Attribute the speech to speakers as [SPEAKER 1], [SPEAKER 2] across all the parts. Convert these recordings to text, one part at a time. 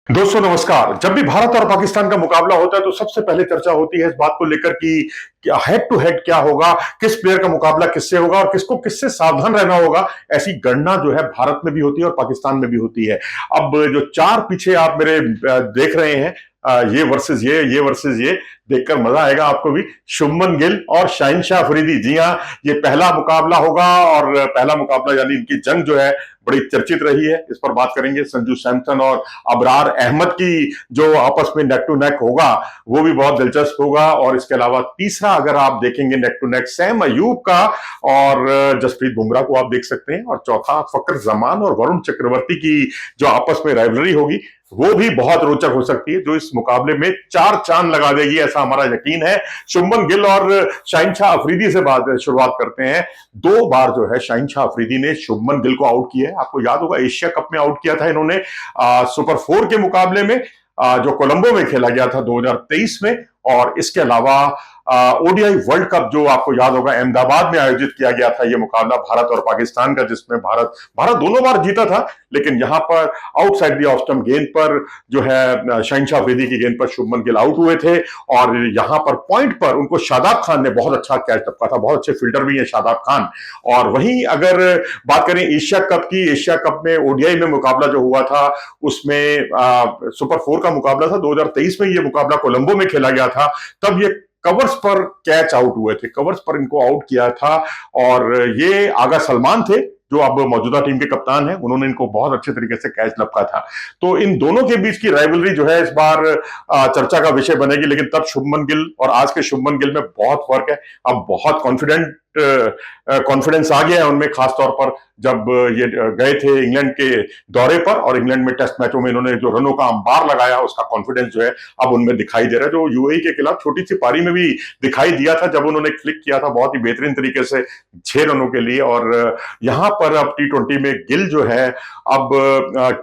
[SPEAKER 1] दोस्तों नमस्कार। जब भी भारत और पाकिस्तान का मुकाबला होता है तो सबसे पहले चर्चा होती है इस बात को लेकर कि क्या हेड टू हेड क्या होगा, किस प्लेयर का मुकाबला किससे होगा और किसको किससे सावधान रहना होगा। ऐसी गणना जो है भारत में भी होती है और पाकिस्तान में भी होती है। अब जो चार पीछे आप मेरे देख रहे हैं, ये वर्सेस ये देखकर मजा आएगा आपको भी। शुभमन गिल और शाहिनशाह अफरीदी, जी हाँ, ये पहला मुकाबला होगा और पहला मुकाबला यानी इनकी जंग जो है बड़ी चर्चित रही है। इस पर बात करेंगे। संजू सैमसन और अबरार अहमद की जो आपस में नेक टू नेक होगा वो भी बहुत दिलचस्प होगा। और इसके अलावा तीसरा अगर आप देखेंगे neck to neck Saim Ayub का और जसप्रीत बुमराह को आप देख सकते हैं। और चौथा फकर जमान और वरुण चक्रवर्ती की जो आपस में राइवलरी होगी वो भी बहुत रोचक हो सकती है, जो इस मुकाबले में चार चांद लगा देगी, ऐसा हमारा यकीन है। शुभमन गिल और शाहिनशाह अफरीदी से शुरुआत करते हैं। दो बार जो है शाहिनशाह अफरीदी ने शुभमन गिल को आउट किया है। आपको याद होगा एशिया कप में आउट किया था इन्होंने सुपर 4 के मुकाबले में, जो कोलंबो में खेला गया था 2023 में। और इसके अलावा ओडीआई वर्ल्ड कप जो आपको याद होगा अहमदाबाद में आयोजित किया गया था, यह मुकाबला भारत और पाकिस्तान का, जिसमें भारत दोनों बार जीता था। लेकिन यहां पर आउटसाइड द ऑफ स्टंप गेंद पर जो है शाहिनशाह अफरीदी की गेंद पर शुभमन गिल आउट हुए थे। और यहां पर पॉइंट पर उनको शादाब खान ने बहुत अच्छा कैच टपका था। बहुत अच्छे फील्डर भी है शादाब खान। और वहीं अगर बात करें एशिया कप की, एशिया कप में ओडीआई में मुकाबला जो हुआ था उसमें सुपर 4 का मुकाबला था 2023 में, यह मुकाबला कोलंबो में खेला गया था। तब ये कवर्स पर कैच आउट हुए थे, कवर्स पर इनको आउट किया था। और ये आगा सलमान थे जो अब मौजूदा टीम के कप्तान हैं, उन्होंने इनको बहुत अच्छे तरीके से कैच लपका था। तो इन दोनों के बीच की राइवलरी जो है इस बार चर्चा का विषय बनेगी। लेकिन तब शुभमन गिल और आज के शुभमन गिल में बहुत फर्क है। अब बहुत कॉन्फिडेंस आ गया है उनमें, खासतौर पर जब ये गए थे इंग्लैंड के दौरे पर और इंग्लैंड में टेस्ट मैचों में इन्होंने जो रनों का अंबार लगाया, उसका कॉन्फिडेंस जो है अब उनमें दिखाई दे रहा है, जो यूएई के खिलाफ छोटी सी पारी में भी दिखाई दिया था जब उन्होंने क्लिक किया था बहुत ही बेहतरीन तरीके से 6 रनों के लिए। और यहां पर अब टी20 में गिल जो है अब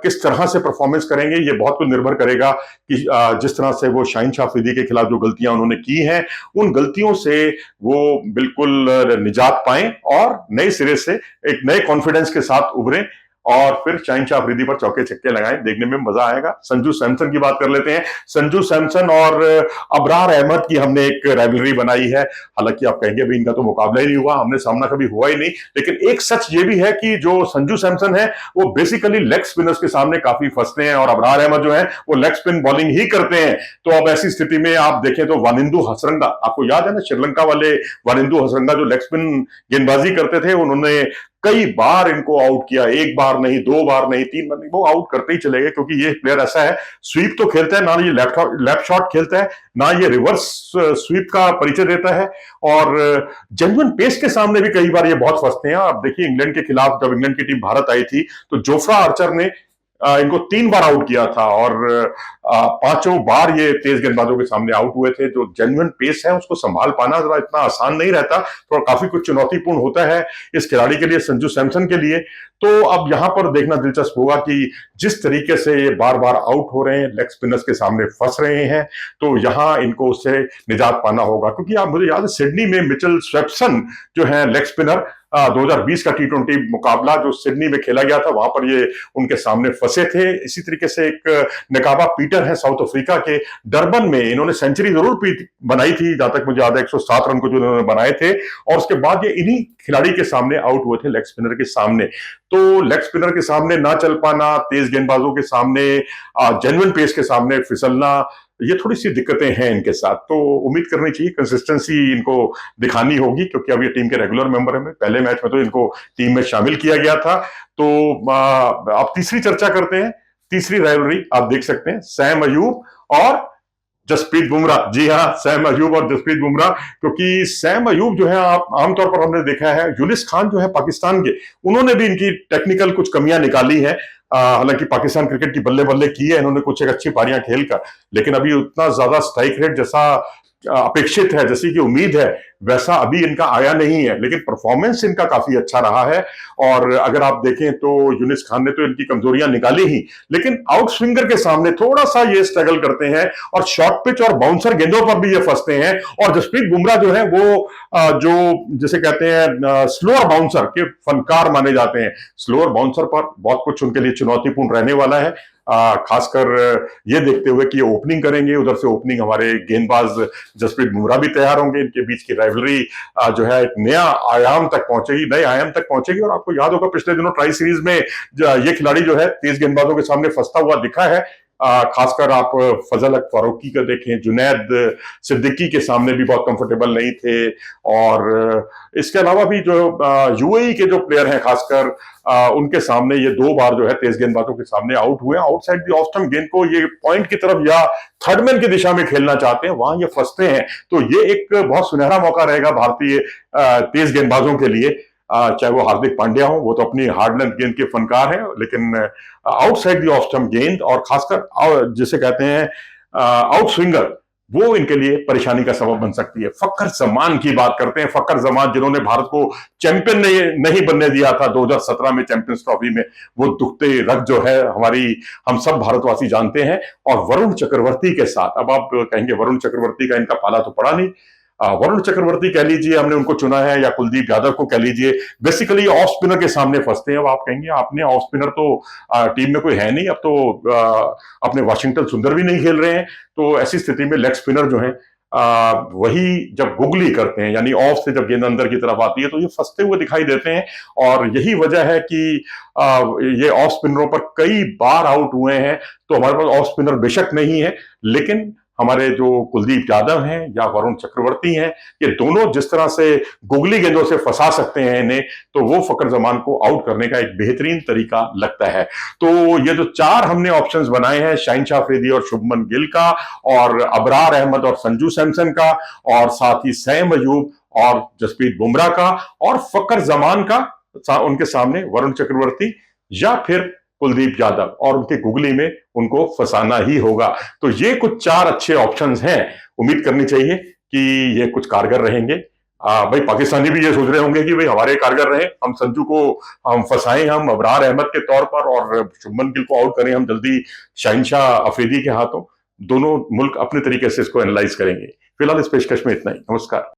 [SPEAKER 1] किस तरह से परफॉर्मेंस करेंगे, ये बहुत कुछ निर्भर करेगा कि जिस तरह से वो शाहिनशाह अफरीदी के खिलाफ जो गलतियां उन्होंने की हैं, उन गलतियों से वो बिल्कुल निजात पाएं और नए सिरे से एक नए कॉन्फिडेंस के साथ उभरें और फिर शाहिनशाह अफरीदी पर चौके छक्के लगाएं। देखने में मजा आएगा। संजू सैमसन की बात कर लेते हैं। संजू सैमसन और अबरार अहमद की हमने एक राइवलरी बनाई है। हालांकि आप कहेंगे भाई इनका तो मुकाबला ही नहीं हुआ, हमने सामना कभी हुआ ही नहीं। लेकिन एक सच ये भी है कि जो संजू सैमसन है वो बेसिकली लेग स्पिनर्स के सामने काफी फंसते हैं और अबरार अहमद जो है वो लेग स्पिन बॉलिंग ही करते हैं। तो अब ऐसी स्थिति में आप देखें तो वानिंदु हसरंगा, आपको याद है ना श्रीलंका वाले वानिंदु हसरंगा जो लेग स्पिन गेंदबाजी करते थे, उन्होंने कई बार इनको आउट किया। एक बार नहीं, दो बार नहीं, 3 बार नहीं, वो आउट करते ही चले गए। क्योंकि ये प्लेयर ऐसा है, स्वीप तो खेलता है ना, ये लेफ्ट शॉट खेलता है ना, ये रिवर्स स्वीप का परिचय देता है। और जेन्युइन पेस के सामने भी कई बार ये बहुत फंसते हैं। आप देखिए इंग्लैंड के खिलाफ जब इंग्लैंड की टीम भारत आई थी तो जोफ्रा आर्चर ने इनको 3 बार आउट किया था और पांचों बार ये तेज गेंदबाजों के सामने आउट हुए थे। जो जेन्युइन पेस है उसको संभाल पाना जरा इतना आसान नहीं रहता, तो काफी कुछ चुनौतीपूर्ण होता है इस खिलाड़ी के लिए, संजू सैमसन के लिए। तो अब यहां पर देखना दिलचस्प होगा कि जिस तरीके से ये बार बार आउट हो रहे हैं, लेग स्पिनर्स के सामने फंस रहे हैं, तो यहां इनको उससे निजात पाना होगा। क्योंकि आप मुझे याद है सिडनी में मिचेल स्वेप्सन जो है लेग स्पिनर, 2020 का टी20 मुकाबला जो सिडनी में खेला गया था, वहां पर ये उनके सामने फंसे थे। इसी तरीके से एक नकाबा पीटर है साउथ अफ्रीका के, डरबन में इन्होंने सेंचुरी जरूर बनाई थी, जहां तक मुझे याद है 107 रन को जो इन्होंने बनाए थे। और उसके बाद ये इन्हीं खिलाड़ी के सामने आउट हुए थे, लेग स्पिनर के सामने। तो लेग स्पिनर के सामने ना चल पाना, तेज गेंदबाजों के सामने, जेन्युइन पेस के सामने फिसलना, ये थोड़ी सी दिक्कतें हैं इनके साथ। तो उम्मीद करनी चाहिए कंसिस्टेंसी इनको दिखानी होगी, क्योंकि अब ये टीम के रेगुलर मेंबर हैं। पहले मैच में तो इनको टीम में शामिल किया गया था। तो अब तीसरी चर्चा करते हैं। तीसरी राइवलरी आप देख सकते हैं सैम अयूब और जसप्रीत बुमराह। जी हाँ, सैम अयूब और जसप्रीत बुमराह। क्योंकि सैम अयूब जो है आप आमतौर पर हमने देखा है, यूनिस खान जो है पाकिस्तान के, उन्होंने भी इनकी टेक्निकल कुछ कमियां निकाली हैं। हालांकि पाकिस्तान क्रिकेट की बल्ले बल्ले की है इन्होंने कुछ एक अच्छी पारियां खेलकर, लेकिन अभी उतना ज्यादा स्ट्राइक रेट जैसा अपेक्षित है, जैसी की उम्मीद है, वैसा अभी इनका आया नहीं है, लेकिन परफॉर्मेंस इनका काफी अच्छा रहा है। और अगर आप देखें तो यूनिस खान ने तो इनकी कमजोरियां निकाली ही, लेकिन आउट स्विंगर के सामने थोड़ा सा ये स्ट्रगल करते हैं और शॉर्ट पिच और बाउंसर गेंदों पर भी ये फंसते हैं। और जसप्रीत बुमराह जो है वो जो जिसे कहते हैं स्लोअर बाउंसर के फनकार माने जाते हैं। स्लोअर बाउंसर पर बहुत कुछ उनके लिए चुनौतीपूर्ण रहने वाला है, खासकर ये देखते हुए कि ये ओपनिंग करेंगे। उधर से ओपनिंग हमारे गेंदबाज जसप्रीत बुमराह भी तैयार होंगे। इनके बीच की राइवलरी जो है एक नया आयाम तक पहुंचेगी, नए आयाम तक पहुंचेगी। और आपको याद होगा पिछले दिनों ट्राई सीरीज में ये खिलाड़ी जो है तेज गेंदबाजों के सामने फंसता हुआ दिखा है। खासकर आप फजल हक फारूकी का देखें, जुनैद सिद्दीकी के सामने भी बहुत कंफर्टेबल नहीं थे। और इसके अलावा भी जो यूएई के जो प्लेयर हैं खासकर उनके सामने ये 2 बार जो है तेज गेंदबाजों के सामने आउट हुए। आउटसाइड दी ऑफ स्टंप गेंद को ये पॉइंट की तरफ या थर्ड मैन की दिशा में खेलना चाहते हैं, वहां ये फंसते हैं। तो ये एक बहुत सुनहरा मौका रहेगा भारतीय तेज गेंदबाजों के लिए, चाहे वो हार्दिक पांड्या हो, वो तो अपनी हार्ड लेंथ गेंद के फनकार हैं, लेकिन आउटसाइड दी ऑफ स्टंप गेंद और खासकर जिसे कहते हैं आउट स्विंगर, वो इनके लिए परेशानी का सबब बन सकती है। फखर जमान की बात करते हैं, फखर जमान जिन्होंने भारत को चैंपियन नहीं बनने दिया था 2017 में चैंपियंस ट्रॉफी में, वो दुखते रग जो है हम सब भारतवासी जानते हैं। और वरुण चक्रवर्ती के साथ, अब आप कहेंगे वरुण चक्रवर्ती का इनका पाला तो पड़ा नहीं, वरुण चक्रवर्ती कह लीजिए हमने उनको चुना है, या कुलदीप यादव को कह लीजिए, बेसिकली ऑफ स्पिनर के सामने फंसते हैं। अब आप कहेंगे आपने ऑफ स्पिनर तो टीम में कोई है नहीं, अब तो अपने वाशिंगटन सुंदर भी नहीं खेल रहे हैं। तो ऐसी स्थिति में लेग स्पिनर जो है वही जब गुगली करते हैं, यानी ऑफ से जब गेंद अंदर की तरफ आती है तो ये फंसते हुए दिखाई देते हैं। और यही वजह है कि ये ऑफ स्पिनरों पर कई बार आउट हुए हैं। तो हमारे पास ऑफ स्पिनर बेशक नहीं है, लेकिन हमारे जो कुलदीप यादव हैं या वरुण चक्रवर्ती हैं, ये दोनों जिस तरह से गुगली गेंदों से फंसा सकते हैं इन्हें, तो वो फखर जमान को आउट करने का एक बेहतरीन तरीका लगता है। तो ये जो 4 हमने ऑप्शंस बनाए हैं, शाहिनशाह अफरीदी और शुभमन गिल का, और अबरार अहमद और संजू सैमसन का, और साथ ही सैम अयूब और जसप्रीत बुमराह का, और फखर जमान का, उनके सामने वरुण चक्रवर्ती या फिर कुलदीप यादव, और उनके गुगली में उनको फंसाना ही होगा। तो ये कुछ 4 अच्छे ऑप्शंस हैं। उम्मीद करनी चाहिए कि ये कुछ कारगर रहेंगे। भाई पाकिस्तानी भी ये सोच रहे होंगे कि भाई हमारे कारगर रहे, हम संजू को हम फंसाएं, हम अबरार अहमद के तौर पर, और शुभमन गिल को आउट करें हम जल्दी शाहिनशाह अफरीदी के हाथों। दोनों मुल्क अपने तरीके से इसको एनालाइज करेंगे। फिलहाल इस पेशकश में इतना ही। नमस्कार।